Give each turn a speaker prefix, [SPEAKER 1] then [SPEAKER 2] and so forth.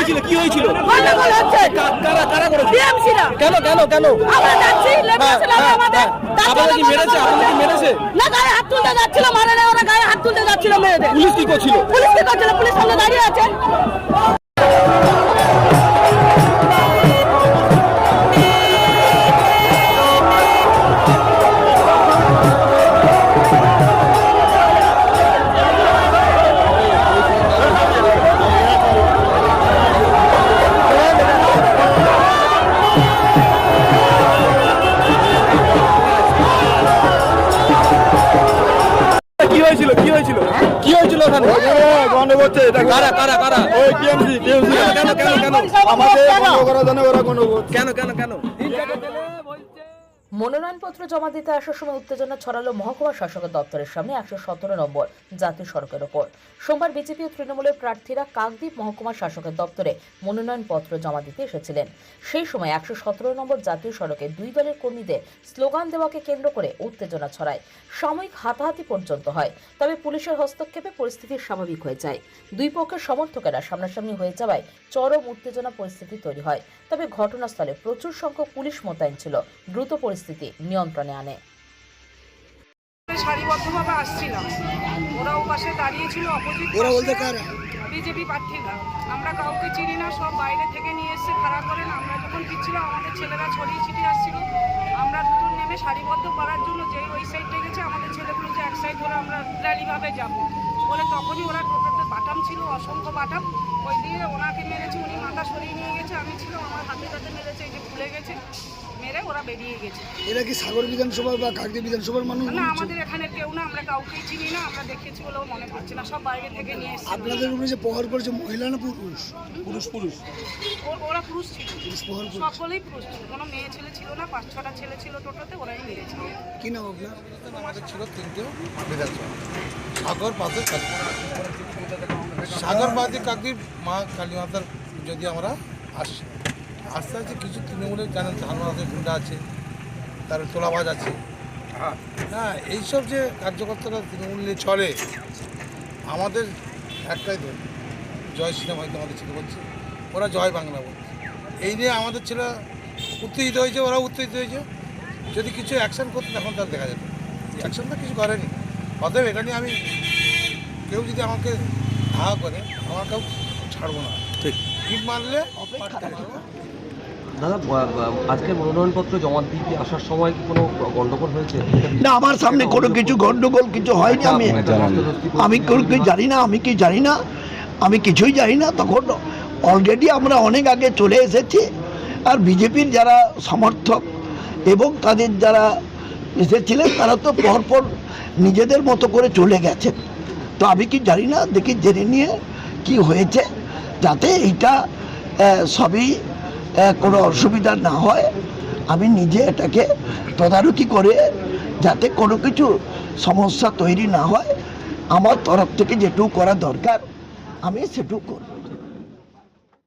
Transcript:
[SPEAKER 1] হয়েছিল কি হয়েছিল?
[SPEAKER 2] গন্ডগোল হচ্ছে।
[SPEAKER 1] কারা কারা করেছে?
[SPEAKER 2] টিএমসিরা।
[SPEAKER 1] কেন কেন কেন?
[SPEAKER 2] আমরা যাচ্ছি, লেবার ছিল আমাদের।
[SPEAKER 1] আপনাদের কি মেরেছে? আপনাদের কি মেরেছে?
[SPEAKER 2] না, গায়ে হাত তুলতে যাচ্ছিল, মারে না, ওরা গায়ে হাত তুলতে যাচ্ছিল মেয়েদের।
[SPEAKER 1] পুলিশ কি করছিল?
[SPEAKER 2] পুলিশ কি করছিল? পুলিশ সামনে দাঁড়িয়ে আছে।
[SPEAKER 1] কি হয়েছিল কি হয়েছিল কি হয়েছিল ওখানে?
[SPEAKER 3] গন্ডগোল হচ্ছে এটা
[SPEAKER 1] কারা কারা কারা?
[SPEAKER 3] ওই টিএমসি
[SPEAKER 1] কেন কেন কেন
[SPEAKER 3] আমাদের বন্ধ করার জন্য ওরা গন্ডগোল
[SPEAKER 1] কেন কেন কেন?
[SPEAKER 4] মনোনয়নপত্র জমা দিতে আসার সময় উত্তেজনা ছড়ালো মহকুমা শাসকের দপ্তরের সামনে ১১৭ নম্বর জাতীয় সড়কের ওপর। সোমবার বিজেপি ও তৃণমূলের প্রার্থীরা কাকদ্বীপ মহকুমা শাসকের দপ্তরে মনোনয়নপত্র জমা দিতে এসেছিলেন। সেই সময় ১১৭ নম্বর জাতীয় সড়কে দুই দলের কর্মীদের স্লোগান দেওয়াকে কেন্দ্র করে উত্তেজনা ছড়ায়। সাময়িক হাতাহাতি পর্যন্ত হয়, তবে পুলিশের হস্তক্ষেপে পরিস্থিতি স্বাভাবিক হয়ে যায়। দুই পক্ষের সমর্থকেরা সামনাসামনি হয়ে যাওয়ায় চরম উত্তেজনা পরিস্থিতি তৈরি হয়। তবে ঘটনাস্থলে প্রচুর সংখ্যক পুলিশ মোতায়েন ছিল, দ্রুত পরিস্থিতি নিয়ন্ত্রণে আনে।
[SPEAKER 5] সারিবদ্ধভাবে আসছিলাম, ওরা ও পাশে দাঁড়িয়েছিল, অপোজিট
[SPEAKER 3] ওরা বলতে কারা?
[SPEAKER 5] বিজেপি প্রার্থীরা। আমরা কাউকে চিনি না, সব বাইরে থেকে নিয়ে এসে খাড়া করেন। আমরা যখন ফিরছিলাম আমাদের ছেলেরা ছড়িয়ে ছিটিয়ে আসছিল। আমরা দুজন নেমে সারিবদ্ধ করার জন্য যেই ওই সাইডে গেছে, আমাদের ছেলেগুলো যে এক সাইড ধরে আমরা র্যালিভাবে যাব বলে, তখনই ওরা টোটোতে বাটাম ছিল, অসংখ্য বাটাম, ওই দিয়ে ওনাকে মেরেছে। উনি মাথা সরিয়ে নিয়ে গেছে, আমি ছিল, আমার হাতে হাতে মেরেছে, এই যে ফুলে গেছে, মেরে ওরা বেরিয়ে গেছে।
[SPEAKER 3] এরা কি সাগর বিধানসভা বা কাকদ্বীপ বিধানসভার মানুষ?
[SPEAKER 5] না, আমাদের এখানে কেউ না, আমরা কাউকেই চিনি না। আমরা দেখেছি বলেও মনে করছি না, সব বাইরে থেকে নিয়ে এসেছি।
[SPEAKER 3] আপনাদের উপরে যে প্রহার করেছে মহিলা না পুরুষ? পুরুষ পুরুষ
[SPEAKER 5] ওরা পুরুষ ছিল,
[SPEAKER 3] প্রহার করে।
[SPEAKER 5] সকলেই পুরুষ ছিল, কোনো মেয়ে ছেলে ছিল না। ৫-৬টা ছেলে ছিল টোটোতে, ওরাই মেরেছে।
[SPEAKER 3] কি নাম আপনার?
[SPEAKER 6] আমাদের ছিল তিনটে বিধানসভা, সাগর পাশে সাগর বাদে কাকদ্বীপ মা কালী মাতার যদি আমরা আসি, আস্তে আস্তে কিছু তৃণমূলের জানেন ধানবাদের গুন্ডা আছে, তার তোলাবাজ আছে। হ্যাঁ, এইসব যে কার্যকর্তারা তৃণমূলে চলে, আমাদের একটাই ধর জয় শ্রীরাম হয়তো আমাদের ছেলে বলছে, ওরা জয় বাংলা বলছে। এই নিয়ে আমাদের ছেলে উত্তেজিত হয়েছে, ওরা উত্তেজিত হয়েছে। যদি কিছু অ্যাকশন করতে তখন তার দেখা যেত, অ্যাকশন তো কিছু করেনি। অতএব এটা নিয়ে আমি, কেউ যদি আমাকে ধাওয়া করে, আমার কেউ ছাড়বো না।
[SPEAKER 1] ঠিক
[SPEAKER 6] ইট মারলে
[SPEAKER 7] দাদা, আজকে মনোনয়নপত্র জমা দিতে আসার সময় কি কোনো গন্ডগোল হয়েছে?
[SPEAKER 8] না, আমার সামনে কোনো কিছু গন্ডগোল কিছু হয়নি। আমি কোনো কিছু জানি না, আমি কি জানি না, আমি কিছুই জানি না। তখন অলরেডি আমরা অনেক আগে চলে এসেছি। আর বিজেপির যারা সমর্থক এবং তাদের যারা এসেছিলেন, তারা তো পরপর নিজেদের মতো করে চলে গেছেন। তো আমি কি জানি না, দেখি জেনে নিয়ে কি হয়েছে, যাতে এইটা সবই কোনো অসুবিধা না হয়। আমি নিজে এটাকে তদারকি করে যাতে কোনো কিছু সমস্যা তৈরি না হয়, আমার তরফ থেকে যেটুকু করা দরকার আমি সেটুকু করব।